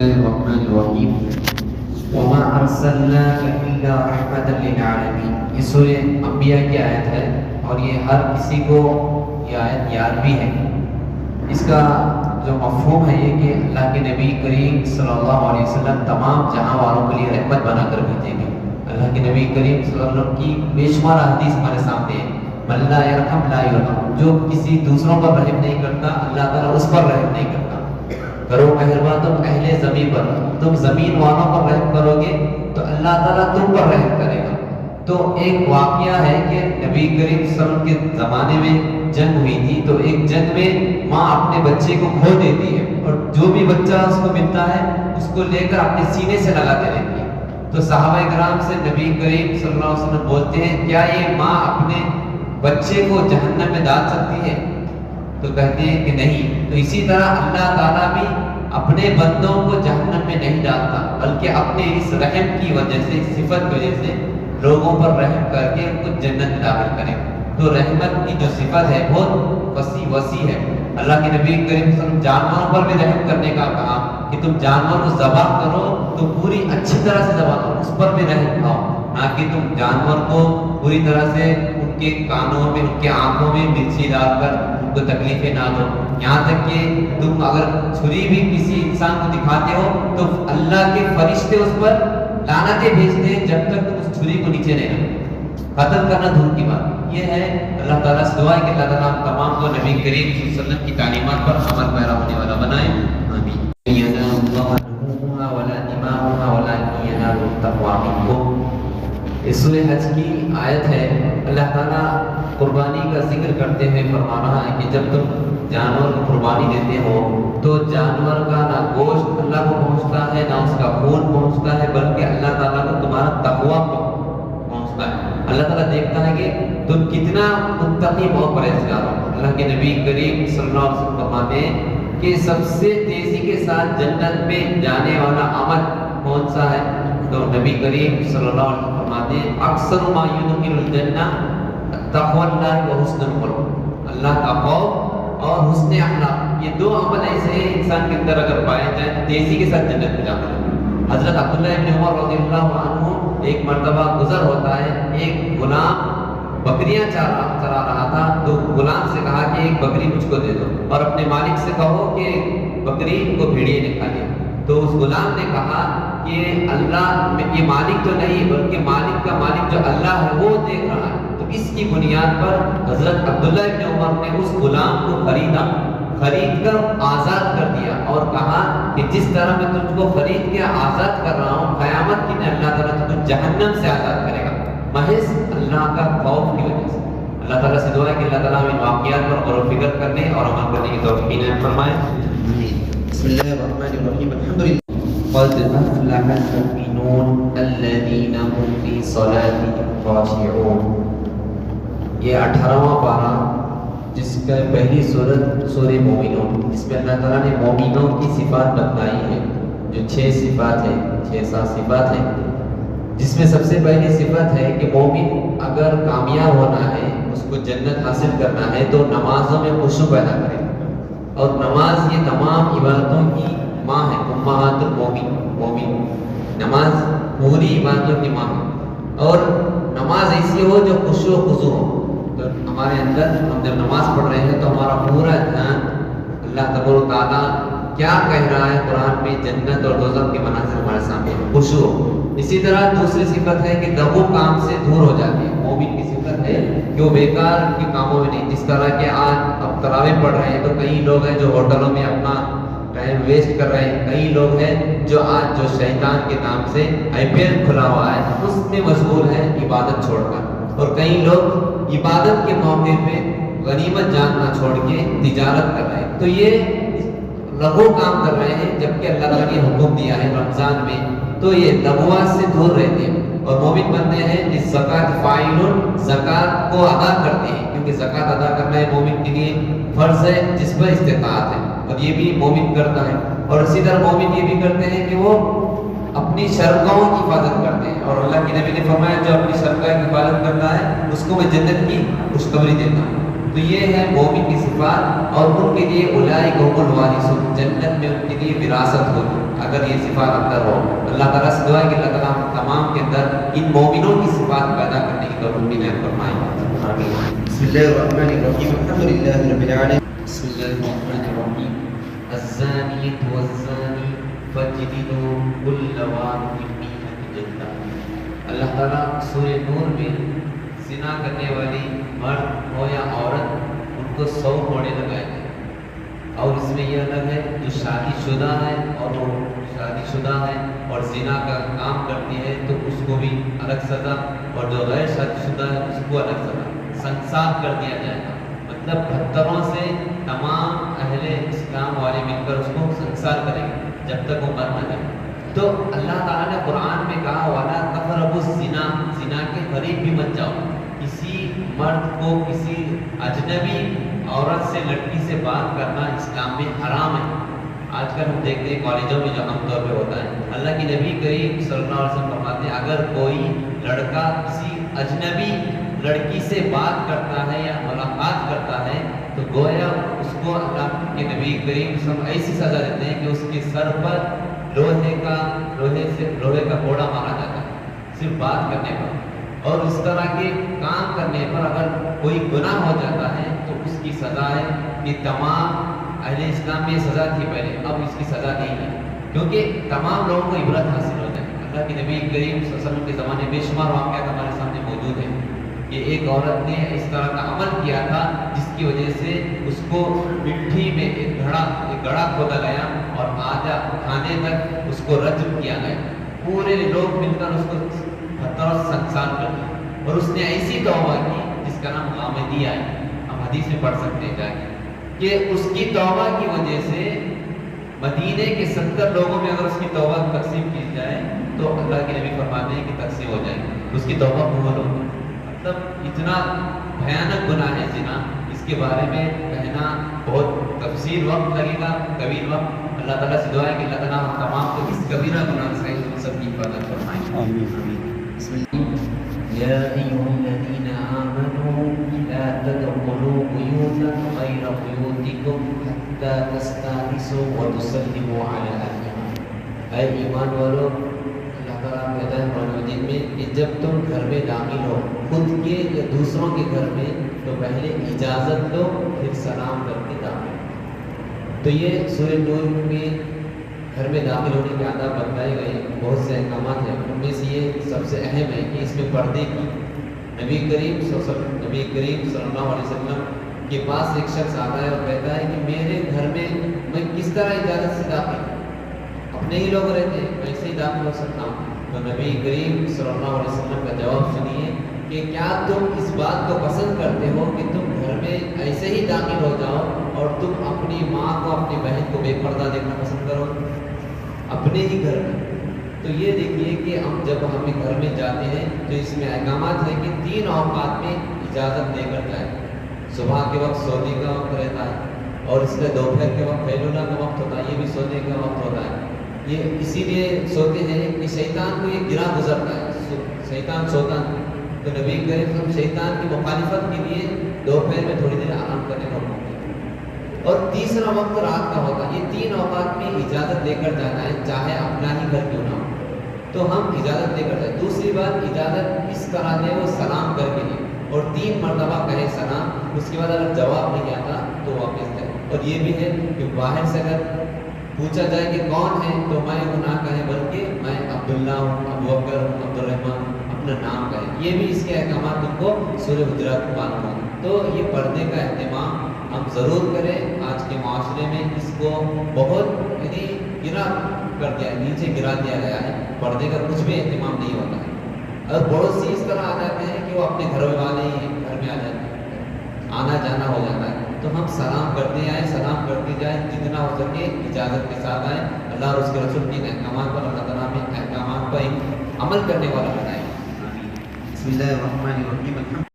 الرحمن الرحیم وما ارسلناک الا رحمۃ للعالمین۔ یہ سورہ انبیاء کی آیت ہے اور یہ ہر کسی کو یہ آیت یاد بھی ہے۔ اس کا جو مفہوم ہے یہ کہ اللہ کے نبی کریم صلی اللہ علیہ وسلم تمام جہاں والوں کے لیے رحمت بنا کر بھیجیں گے۔ اللہ کے نبی کریم صلی اللہ علیہ وسلم کی بے شمار حدیث ہمارے سامنے ہے۔ من لا یرحم لا یرحم، جو کسی دوسروں پر رحم نہیں کرتا اللہ تعالیٰ اس پر رحم نہیں کرتا۔ کرو مہربان تم اہل زمین پر، تم زمین والوں پر رحم کرو گے تو اللہ تعالیٰ تم پر رحم کرے گا۔ تو ایک واقعہ ہے کہ نبی کریم صلی اللہ علیہ وسلم کے زمانے میں جنگ ہوئی تھی، تو ایک جنگ میں ماں اپنے بچے کو کھو دیتی ہے اور جو بھی بچہ اس کو ملتا ہے اس کو لے کر اپنے سینے سے لگاتے رہتی ہے۔ تو صحابہ کرام سے نبی کریم صلی اللہ علیہ وسلم بولتے ہیں کیا یہ ماں اپنے بچے کو جہنم میں ڈال سکتی ہے؟ تو کہتے ہیں کہ نہیں۔ تو اسی طرح اللہ تعالیٰ بھی اپنے بندوں کو جہنم میں نہیں ڈالتا، بلکہ اپنے اس رحم کی وجہ سے، اس صفت کی وجہ سے لوگوں پر رحم کر کے ان کو جنت میں داخل کرے۔ تو رحمت کی جو صفت ہے بہت وسیع ہے۔ اللہ کے نبی کریم صلی اللہ علیہ وسلم جانوروں پر بھی رحم کرنے کا کہا کہ تم جانور کو ذبح کرو تو پوری اچھی طرح سے ذبح کرو، اس پر بھی رحم کھاؤ، نہ کہ تم جانور کو پوری طرح سے ان کے کانوں میں، ان کے آنکھوں میں مرچی ڈال کر ان کو تکلیفیں نہ دو۔ یہاں تک کہ تم اگر چھری بھی کسی انسان کو دکھاتے ہو تو اللہ کے فرشتے اس پر لعنتیں بھیجتے ہیں جب تک تم اس چھری کو نیچے نہیں رکھو۔ قتل کرنا دور کی بات۔ یہ ہے اللہ تعالیٰ سے دعا ہے کہ اللہ تعالیٰ تمام کو نبی کریم صلی اللہ علیہ وسلم کی تعلیمات پر عمل پیرا ہونے والا بنائے۔ آمین۔ سورہ حج کی آیت ہے۔ اللہ تعالیٰ قربانی کا ذکر کرتے ہوئے فرما رہا ہے کہ جب تم جانور کو قربانی دیتے ہو تو جانور کا نہ گوشت اللہ کو پہنچتا ہے نہ اس کا خون پہنچتا ہے، بلکہ اللہ تعالیٰ کو تمہارا تقویٰ پہنچتا ہے۔ اللہ تعالیٰ دیکھتا ہے کہ تم کتنا متقی اور پرہیزگار ہو۔ اللہ کے نبی کریم صلی اللہ علیہ وسلم فرماتے ہیں کہ سب سے تیزی کے ساتھ جنت میں جانے والا عمل کون سا ہے؟ تو نبی کریم صلی اللہ علیہ وسلم فرماتے ہیں اکثر ما یدخل الجنہ تقوی اللہ و حسن الخلق، اللہ کا خوف اور حسن اخلاق۔ یہ دو عمل ایسے ہیں انسان کے اندر اگر پائے جائیں تیزی کے ساتھ جنت میں جاتا ہے۔ حضرت عبداللہ ابن عمر رضی اللہ عنہ ایک مرتبہ گزر ہوتا ہے، ایک غلام بکریاں چرا رہا تھا، تو غلام سے کہا کہ ایک بکری مجھ کو دے دو اور اپنے مالک سے کہو کہ بکری کو بھیڑیے نے کھا لیا۔ تو اس غلام نے کہا کہ اللہ، یہ مالک تو نہیں بلکہ مالک کا مالک جو اللہ ہے وہ دیکھ رہا ہے۔ تو اس کی بنیاد پر حضرت عبداللہ ابن عمر نے اس غلام کو خرید کر آزاد کر دیا اور کہا کہ جس طرح میں تجھ کو خرید کے آزاد کر رہا ہوں، قیامت کے دن اللہ تعالیٰ تجھ کو جہنم سے آزاد کرے گا، محض اللہ کا خوف کی وجہ سے۔ اللہ تعالیٰ سے دعا ہے کہ اللہ تعالیٰ ان واقعات پر غور و فکر کرنے اور عمل کرنے کی توفیق عنایت فرمائے۔ بسم اللہ الرحمن الرحیم، الحمدللہ قد افلح المؤمنون الذین هم فی صلاتهم خاشعون۔ یہ 18واں پارہ جس کا پہلی سورت سورہ مومنون، اس میں اللہ تعالیٰ نے مومنوں کی صفات بتلائی ہے، جو 6 صفات ہیں، 6-7 صفات ہیں، جس میں سب سے پہلی صفت ہے کہ مومن اگر کامیاب ہونا ہے، اس کو جنت حاصل کرنا ہے تو نمازوں میں خشوع پیدا کرے۔ اور نماز یہ تمام عبادتوں کی ماں ہے، امہات المومن، نماز پوری عبادتوں کی ماں ہے۔ اور نماز ایسی ہو جو خشوع و خضوع ہو۔ تو ہمارے اندر ہم جب نماز پڑھ رہے ہیں تو ہمارا پورا دھیان اللہ تبارک و تعالیٰ کیا کہہ رہا ہے قرآن میں، جنت اور دوزخ کے مناظر ہمارے سامنے خشوع۔ اسی طرح دوسری صفت ہے کہ لغو کام سے دور ہو جاتی ہے۔ مومن کی صفت ہے کہ وہ بیکار کے کاموں میں نہیں، جس طرح کہ آج اب تراویح پڑھ رہے ہیں تو کئی لوگ ہیں جو ہوٹلوں میں اپنا ٹائم ویسٹ کر رہے ہیں، کئی لوگ ہیں جو آج جو شیطان کے نام سے IPL کھلا ہوا ہے اس میں مشغول ہیں عبادت چھوڑ کر، اور کئی لوگ عبادت کے موقع پہ غنیمت جاننا چھوڑ کے تجارت کر رہے ہیں۔ تو یہ لغو کام کر رہے ہیں، جبکہ اللہ تعالیٰ نے حکم دیا ہے رمضان میں، تو یہ لغوات سے دور رہتے ہیں اور مومن بنتے ہیں جس زکات فاعلون، زکات کو ادا کرتے ہیں، کیونکہ زکات ادا کرنا ہے مومن کے لیے فرض ہے جس پر استطاعت ہے، اور یہ بھی مومن کرتا ہے۔ اور اسی طرح مومن یہ بھی کرتے ہیں کہ وہ اپنی شرکاؤں کی حفاظت کرتے ہیں، اور اللہ کے نبی نے فرمایا جو اپنی شرکا کی حفاظت کرتا ہے اس کو میں جنت کی خوشخبری دیتا ہوں۔ تو تو یہ ہے مومن کی صفات، اور ان کے لیے اولئک هم الوارثون، جنت میں ان کے لیے وراثت ہوگی اگر یہ صفات اندر ہو۔ اللہ تعالیٰ سے دعا ہے کہ اللہ تعالیٰ تمام کے اندر ان مومنوں کی صفات پیدا کرنے کی توفیق عنایت فرمائے۔ آمین۔ بسم اللہ الرحمن الرحیم، الحمد للہ رب العالمین۔ بسم اللہ الرحمن الرحیم۔ الزانیۃ والزانی فاجلدوا کل واحد منہما جلدہ۔ اللہ تعالیٰ سورہ نور میں زنا کرنے والی مرد ہو یا عورت ان کو 100 کوڑے لگائے گئے، اور اس میں یہ الگ ہے جو شادی شدہ ہے اور وہ شادی شدہ ہے اور زنا کا کام کرتی ہے تو اس کو بھی الگ سزا، اور جو غیر شادی شدہ ہے اس کو الگ سزا، سنسار کر دیا جائے گا۔ مطلب پتھروں سے تمام اہل اسلام والے مل کر اس کو سنسار کریں گے جب تک وہ مر نہ جائے۔ تو اللہ تعالیٰ نے قرآن میں کہا وَلَا تَقْرَبُوا الزِّنَا، زنا کے قریب بھی مت جاؤ۔ کسی مرد کو کسی اجنبی عورت سے لڑکی سے بات کرنا اسلام میں حرام ہے۔ آج کل ہم دیکھتے ہیں کالجوں میں جو عام طور پہ ہوتا ہے، اللہ کے نبی کریم صلی اللہ علیہ وسلم فرماتے ہیں اگر کوئی لڑکا کسی اجنبی لڑکی سے بات کرتا ہے یا ملاقات کرتا ہے تو گویا اس کو اللہ کے نبی کریم صلی اللہ علیہ وسلم ایسی سزا دیتے ہیں کہ اس کے سر پر لوہے کا کوڑا مارا جاتا ہے صرف بات کرنے پر، اور اس طرح کے کام کرنے پر اگر کوئی گناہ ہو جاتا ہے تو اس کی سزا ہے کہ تمام اہل اسلام میں یہ سزا تھی پہلے، اب اس کی سزا نہیں ہے کیونکہ تمام لوگوں کو عبرت حاصل ہو جائے۔ اللہ کے نبی کریم صلی اللہ علیہ وسلم کے زمانے میں بے شمار واقعات ہمارے سامنے موجود ہیں کہ ایک عورت نے اس طرح کا عمل کیا تھا جس کی وجہ سے اس کو مٹی میں ایک گڑھا کھودا گیا اور آدھا کھانے تک اس کو رجم کیا گیا، پورے لوگ مل کر اس کو پتھروں سے سنسار کر دیا، اور اس نے ایسی توبہ کی جس کا نام غامدیہ ہے، ہم حدیث میں پڑھ سکتے ہیں جا کے کہ اس کی توبہ کی وجہ سے مدینے کے 70 لوگوں میں اگر اس کی توبہ تقسیم کی جائے تو اللہ کے نبی فرماتے ہیں کہ تقسیم ہو جائے گی، اس کی توبہ قبول ہوگی۔ مطلب اتنا بھیانک گناہ ہے زنا، اس کے بارے میں کہنا بہت تفصیل وقت لگے گا، طویل وقت۔ اللہ تعالیٰ سے دعا ہے کہ اللہ تعالیٰ ہم تمام کو اس کبیرہ گناہ سے سب کی حفاظت فرمائے۔ آمین۔ یا ایھا الذین آمنوا لا تدخلوا بیوتا غیر بیوتکم حتی تستأنسوا وتسلموا علی اہلہا۔ اے ایمان والو، اللہ تعالیٰ کہتا ہے قرآن مجید میں کہ جب تم گھر میں داخل ہو خود کے یا دوسروں کے گھر میں تو پہلے اجازت دو پھر سلام کر کے داخل ہو۔ تو یہ سورہ نور میں گھر میں داخل ہونے کے آداب بتائے گئے، بہت سے احکامات ہیں، ان میں سے یہ سب سے اہم ہے کہ اس میں پردے کی۔ نبی کریم صلی اللہ علیہ وسلم کے پاس ایک شخص آتا ہے اور کہتا ہے کہ میرے گھر میں کس طرح اجازت سے داخل، اپنے ہی لوگ رہتے ہیں میں ایسے ہی داخل ہو سکتا ہوں؟ تو نبی کریم صلی اللہ علیہ وسلم کا جواب سنیے کہ کیا تم اس بات کو پسند کرتے ہو کہ تم گھر میں ایسے ہی داخل ہو جاؤ اور تم اپنی ماں کو اپنی بہن کو بے پردہ دیکھنا پسند کرو اپنے ہی گھر میں؟ تو یہ دیکھیے کہ ہم جب گھر میں جاتے ہیں تو اس میں احکامات ہیں کہ 3 اوقات میں اجازت دے کر جائیں۔ صبح کے وقت سونے کا وقت رہتا ہے، اور اس میں دوپہر کے وقت فیلولا کا وقت ہوتا ہے، یہ بھی سونے کا وقت ہوتا ہے۔ یہ اسی لیے سوتے ہیں کہ شیطان کو یہ گرا گزرتا ہے، شیطان سوتا ہے، تو نبی کریم شیطان کی مخالفت کے لیے دوپہر میں تھوڑی دیر آرام کرنے کا وقت ہے۔ اور تیسرا وقت رات کا ہوتا ہے۔ یہ 3 اوقات میں اجازت لے کر جانا ہے، چاہے اپنا ہی گھر کیوں نہ ہو، تو ہم اجازت لے کر جائیں۔ دوسری بات، اجازت اس طرح دے وہ سلام کر کے لے، اور 3 مرتبہ کہے سلام، اس کے بعد اگر جواب نہیں آتا تو واپس جائے۔ اور یہ بھی ہے کہ باہر سے اگر پوچھا جائے کہ کون ہے تو میں نہ کہیں بلکہ میں عبداللہ ہوں، ابو بکر ہوں، عبدالرحمن، اپنا نام کہیں۔ یہ بھی اس کے احکامات ان کو سورہ حجرات کو معلوم ہوں۔ تو یہ پردے کا اہتمام ہم ضرور کریں۔ آج کے معاشرے میں اس کو بہت گرا کر دیا، نیچے گرا دیا گیا ہے، پردے کا کچھ بھی اہتمام نہیں ہوتا ہے، اور پڑوسی اس طرح آ جاتے ہیں کہ وہ اپنے گھر والے ہی گھر میں آ جاتے ہیں، آنا جانا ہو جاتا ہے۔ تو ہم سلام کرتے آئیں، سلام کرتے جائیں، جتنا ہو سکے اجازت کے ساتھ آئیں۔ اللہ اور اس کے رسول کے احکامات پر اللہ تعالیٰ میں احکامات پر عمل کرنے والا بنائے۔ بسم اللہ الرحمن الرحیم۔